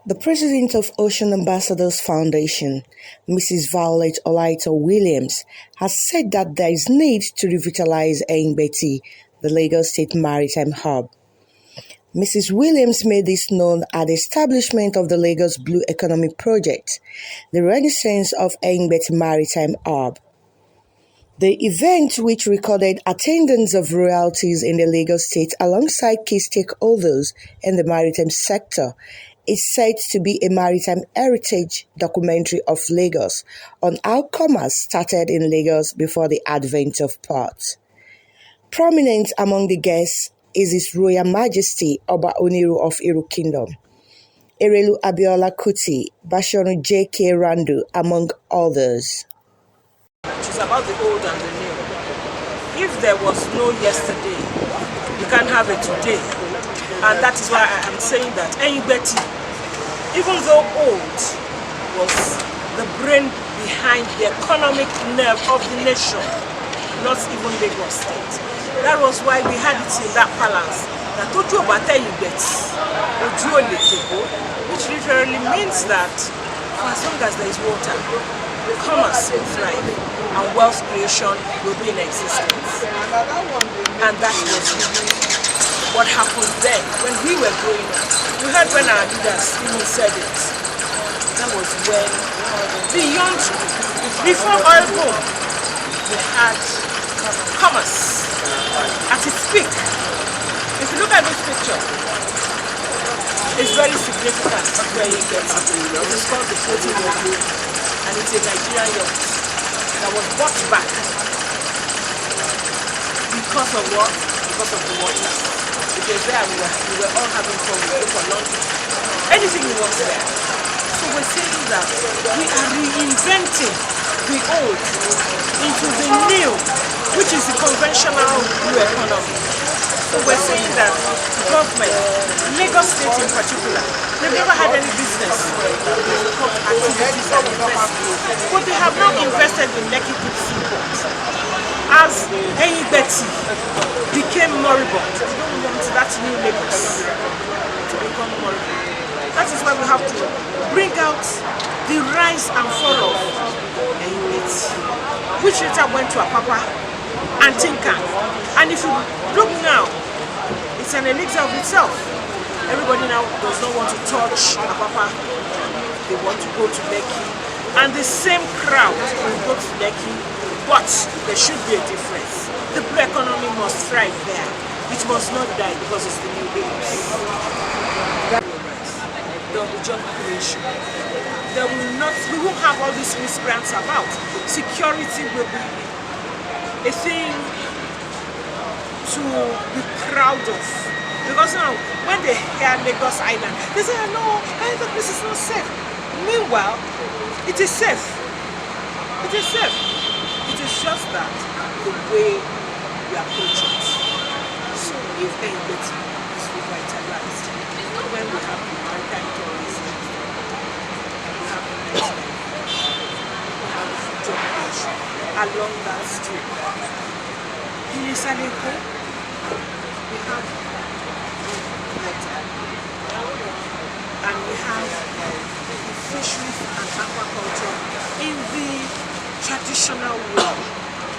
The president of Ocean Ambassadors Foundation, Mrs. Violet Olaito-Williams, has said that there is need to revitalize Ehingbeti, the Lagos State Maritime Hub. Mrs. Williams made this known at the establishment of the Lagos Blue Economy Project, the renaissance of Ehingbeti Maritime Hub. The event, which recorded attendance of royalties in the Lagos state alongside key stakeholders in the maritime sector, is said to be a maritime heritage documentary of Lagos on how commerce started in Lagos before the advent of ports. Prominent among the guests is His Royal Majesty Oba Oniru of Iru Kingdom, Erelu Abiola Kuti, Bashorun J.K. Randu, among others. It's about the old and the new. If there was no yesterday, you can't have it today. And that is why I am saying that Ehingbeti, even though old, was the brain behind the economic nerve of the nation, not even Lagos State. That was why we had it in that balance. That Oju Obata Ehingbeti, Oju Olekebo, which literally means that for as long as there is water, commerce will thrive and wealth creation will be in existence. And that was what happened then when we were growing up. We heard when our leaders even said it. That was when, beyond, before oil boom, we had commerce at its peak. If you look at this picture, it's very significant where you get it. It is called the floating yacht, and it's a Nigerian yacht that was bought back because of what? Because of the water. Because there we were all having fun, we were for long. Anything we want there. So we're saying that we are reinventing the old into the new, which is the conventional new economy. So we're saying that government, Lagos State in particular, they've never had any business activities and investments. But they have now invested in Lekki Deep Sea Port. As Ehingbeti became moribund, we don't want that new Lagos to become moribund. That is why we have to bring out the rise and fall of Ehingbeti, which later went to Apapa and Tinkan. And if you look now, it's an elixir of itself. Everybody now does not want to touch Apapa. They want to go to Lekki. And the same crowd will go to Lekki, but there should be a difference. The blue economy must thrive there. It must not die because it's the new Lagos. There will be job creation. We won't have all these miscreants about. Security will be a thing to be proud of. Because now, when they hear Lagos Island, they say, no, the place is not safe. Meanwhile, it is safe. It is safe. It is just that the way we approach it. So if Ehingbeti is revitalized, when we have the maritime tourism, we have the next level, we have the job creation along that street. In Isaleko, we have water, and we have fisheries and aquaculture in the traditional way.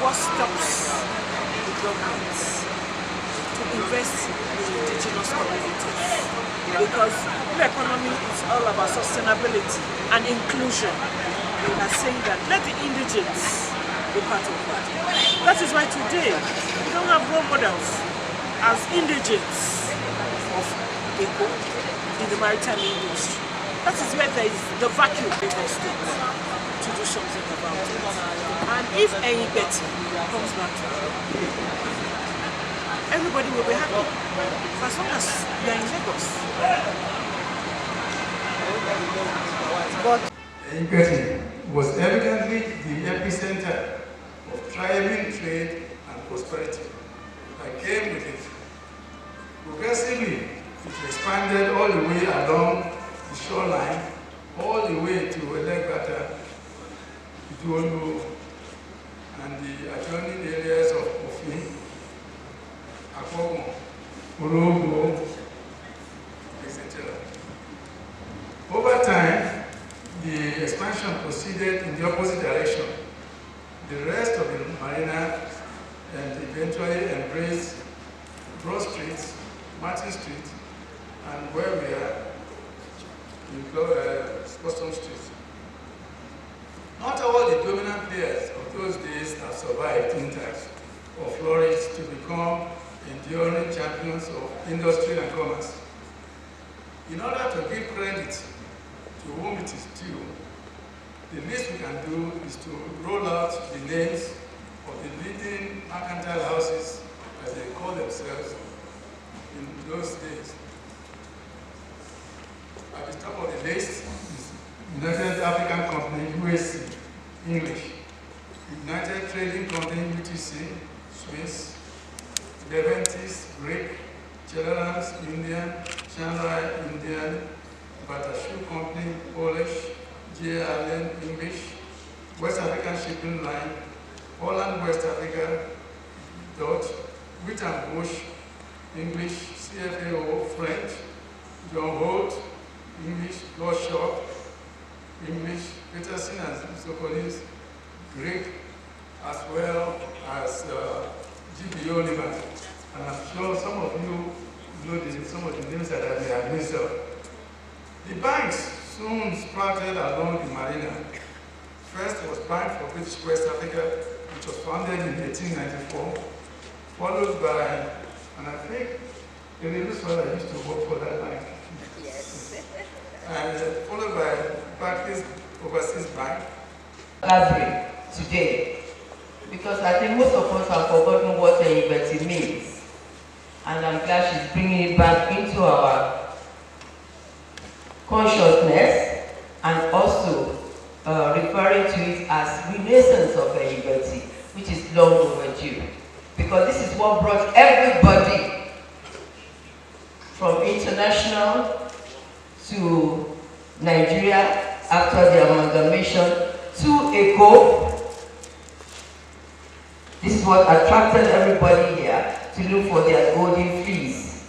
What stops the government to invest in indigenous communities? Because the economy is all about sustainability and inclusion. We are saying that let the indigenes be part of that. That is why today we don't have role models as indigenes of Eko in the maritime industry. That is where there is the vacuum in the state to do something about it. And if Ehingbeti comes back to everybody will be happy. For as long as we are in Lagos. But Ehingbeti was evidently the epicenter of thriving trade and prosperity that came with it. Progressively, it expanded all the way along the shoreline, all the way to Ehingbeti, Idolu, and the adjoining areas of Kofi, Akomo, Orogo, etc. Over expansion proceeded in the opposite direction. The rest of the marina and eventually embraced Broad Street, Martin Street, and where we are, in Custom Street. Not all the dominant players of those days have survived intact or flourished to become enduring champions of industry and commerce. In order to give credit to whom it is due, the least we can do is to roll out the names of the leading mercantile houses, as they call themselves, in those days. At the top of the list is United African Company, UAC, English, United Trading Company, UTC, Swiss, Leventis, Greek, Chelerans, Indian, Shanghai, Indian, Bata Shoe Company, Polish, J. Allen, English, West African Shipping Line, Holland, West Africa, Dutch, Witt and Bush, English, CFAO, French, John Holt, English, Law Shop, English, Peterson and Sokonis, Greek, as well as G.B. Oliver. And I'm sure some of you know some of the names that I may have missed out. The banks soon sprouted along the marina. First was Bank for British West Africa, which was founded in 1894, followed by, and I think this one I used to work for that bank. Yes. And followed by Barclays Overseas Bank. Gathering today, because I think most of us have forgotten what Ehingbeti means, and I'm glad she's bringing it back into our consciousness and also referring to it as renaissance of Ehingbeti, which is long overdue, because this is what brought everybody from international to Nigeria after the amalgamation to Eko. This is what attracted everybody here to look for their golden fleece.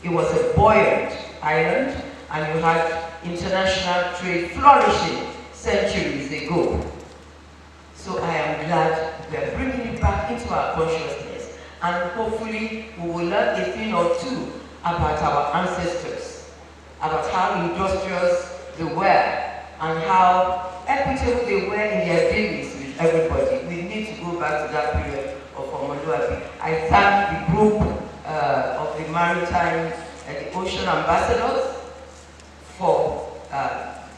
It was a buoyant island, and you had international trade flourishing centuries ago. So I am glad we are bringing it back into our consciousness, and hopefully we will learn a thing or two about our ancestors, about how industrious they were and how equitable they were in their dealings with everybody. We need to go back to that period of Omoluabi. I thank the group of the Maritime and the Ocean Ambassadors for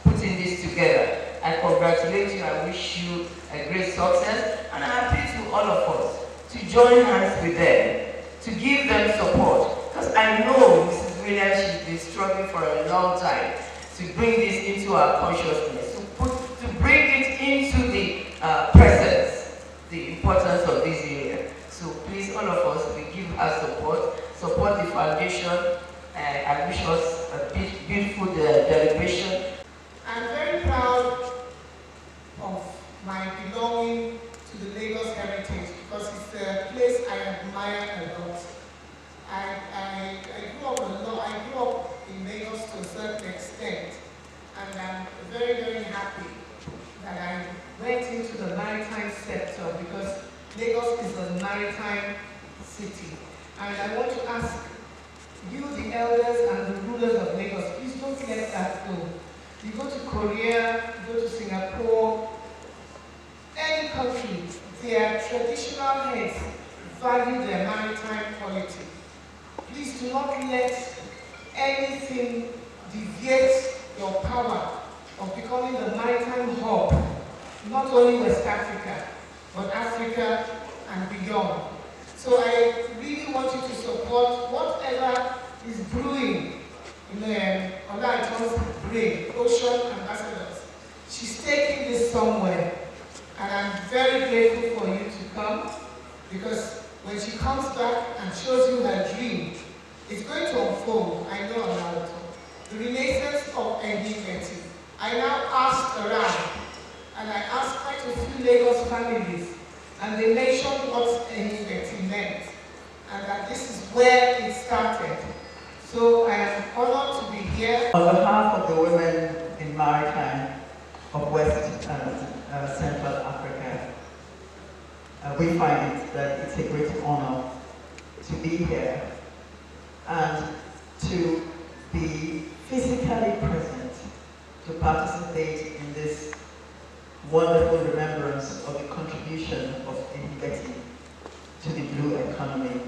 putting this together. I congratulate you, I wish you a great success, and I appeal to all of us to join hands with them, to give them support, because I know Mrs. Williams, she's been struggling for a long time to bring this into our consciousness, to bring it into the presence, the importance of this area. So please, all of us, we give her support the foundation. I wish us a beautiful celebration. I'm very proud of my belonging to the Lagos heritage, because it's a place I admire a lot. I grew up in Lagos to a certain extent, and I'm very, very happy that I went into the maritime sector, because Lagos is a maritime city. And I want to ask you, the elders and the rulers of Lagos, please don't let that go. You go to Korea, you go to Singapore, any country, their traditional heads value their maritime quality. Please do not let anything deviate your power of becoming the maritime hub, not only West Africa, but Africa and beyond. So I really want you to support whatever is brewing in Olaiton's brain, Ocean Ambassadors. She's taking this somewhere, and I'm very grateful for you to come, because when she comes back and shows you her dream, it's going to unfold. I know about it. The renaissance of Ehingbeti. I now asked around, and I asked quite a few Lagos families, and they mentioned what Ehingbeti meant, and that this is where it started. So I am honored to be here. On behalf of the women in Maritime of West physically present to participate in this wonderful remembrance of the contribution of Ehingbeti to the blue economy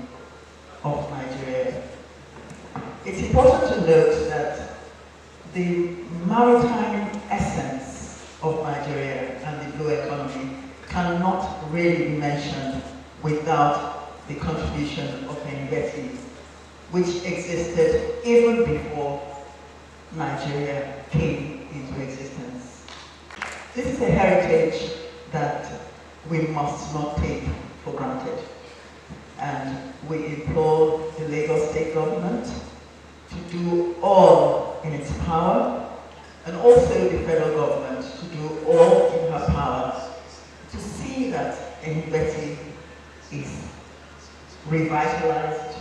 of Nigeria. It's important to note that the maritime essence of Nigeria and the blue economy cannot really be mentioned without the contribution of Ehingbeti, which existed even before Nigeria came into existence. This is a heritage that we must not take for granted, and we implore the Lagos State government to do all in its power, and also the federal government to do all in her power to see that Ehingbeti is revitalized,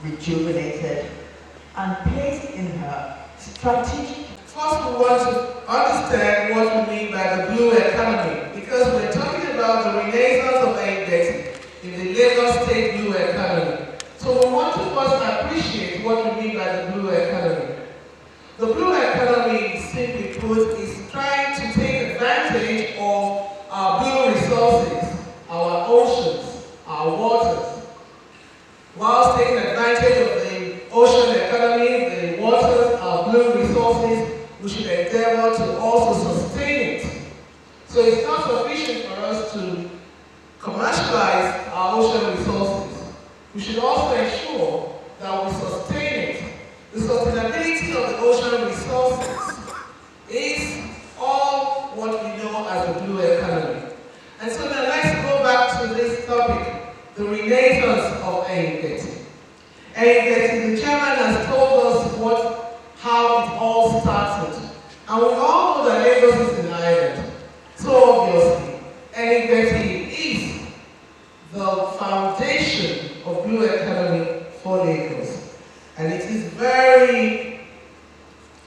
rejuvenated, and placed in her strategic. First, we want to understand what we mean by the blue economy, because we're talking about the renaissance of Ehingbeti in the Lagos State blue economy. So we want to first appreciate what we mean by the blue economy. The blue economy, simply put, is trying to take advantage of our blue resources, our oceans, our waters, whilst taking advantage of the ocean economy, the waters, our blue resources. We should endeavor to also sustain it. So it's not sufficient for us to commercialize our ocean resources. We should also ensure that we sustain it. The sustainability of the ocean resources is all what we know as the blue economy. And so now let's go back to this topic, the renaissance of Ehingbeti. Ehingbeti, the chairman has told us how it all started. And we all know that Lagos is an island. So obviously, Ehingbeti is the foundation of blue economy for Lagos. And it is very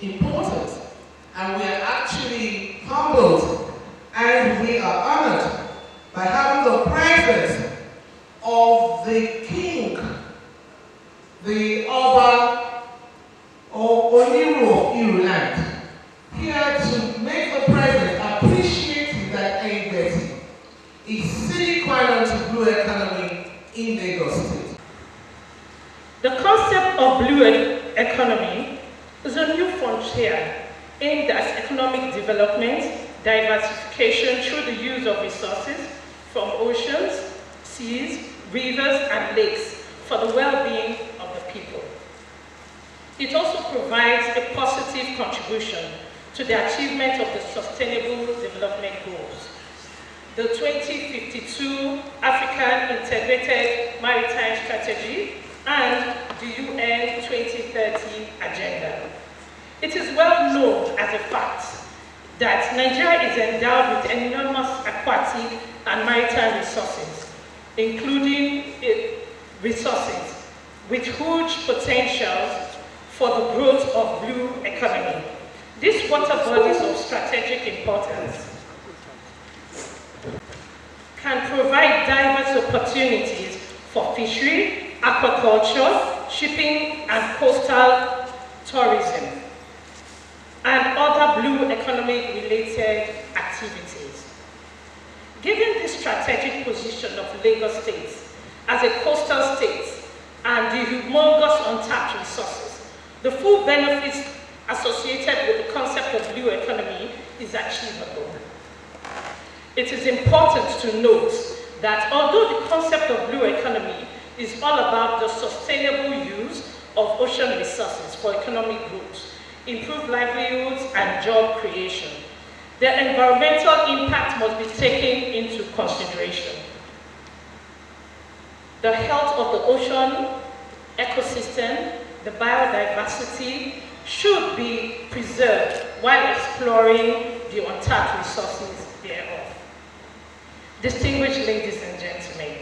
important. And we are actually humbled and we are honored by having the presence of the king, the Oba or Oniru of Ireland, here to make the president appreciate that Ehingbeti is sine qua non to blue economy in Lagos State. The concept of blue economy is a new frontier aimed at economic development, diversification through the use of resources from oceans, seas, rivers, and lakes for the well-being of the people. It also provides a positive contribution to the achievement of the Sustainable Development Goals, the 2052 African Integrated Maritime Strategy, and the UN 2030 Agenda. It is well known as a fact that Nigeria is endowed with enormous aquatic and maritime resources, including resources with huge potentials for the growth of blue economy. These water bodies of strategic importance can provide diverse opportunities for fishery, aquaculture, shipping, and coastal tourism, and other blue economy related activities. Given the strategic position of Lagos State as a coastal state and the humongous untapped resources, the full benefits associated with the concept of blue economy is achievable. It is important to note that although the concept of blue economy is all about the sustainable use of ocean resources for economic growth, improved livelihoods, and job creation, the environmental impact must be taken into consideration. The health of the ocean ecosystem, the biodiversity, should be preserved while exploring the untapped resources thereof. Distinguished ladies and gentlemen,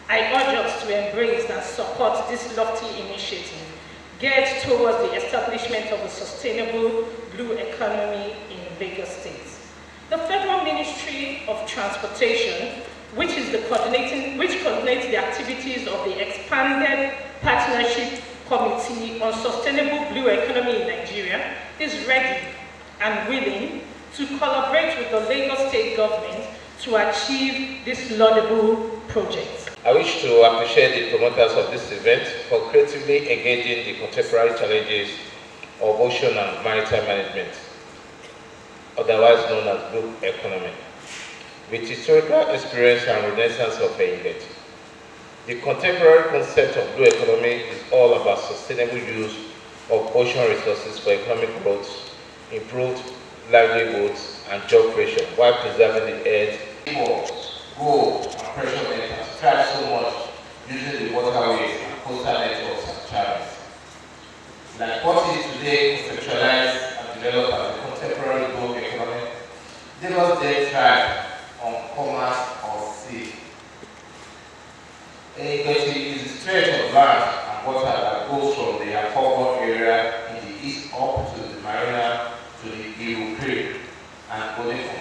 I urge us to embrace and support this lofty initiative geared towards the establishment of a sustainable blue economy in Lagos State. The Federal Ministry of Transportation, which coordinates the activities of the expanded partnership Committee on Sustainable Blue Economy in Nigeria is ready and willing to collaborate with the Lagos State government to achieve this laudable project. I wish to appreciate the promoters of this event for creatively engaging the contemporary challenges of ocean and maritime management, otherwise known as blue economy, with historical experience and renaissance of Ehingbeti. The contemporary concept of blue economy is all about sustainable use of ocean resources for economic growth, improved livelihoods, and job creation, while preserving the earth. Gold, and precious metals thrive so much using the waterways and coastal networks and channels. Like what is today conceptualized and developed as a contemporary blue economy, Lagos State thrive on commerce or sea. Ehingbeti is a stretch of land and water that goes from the Akobo area in the east up to the marina to the Iru Creek and Odefon,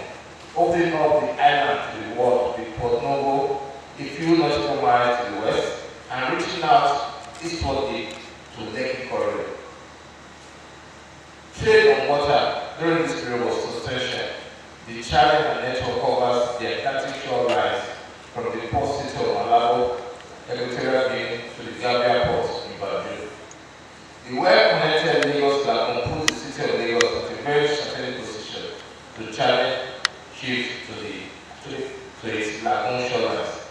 opening up the island to the world with Port Novo, a few nautical miles to the west, and reaching out eastwardly to the Lekki corridor. Trade on water during this period was substantial. The channel and network covers the Atlantic shorelines from the port city of Malabo, Equatorial Guinea to the Gambia port in Brazil. The well-connected Lagos Lagoon puts the city of Lagos at a very strategic position to challenge shift to its lagoon shorelines.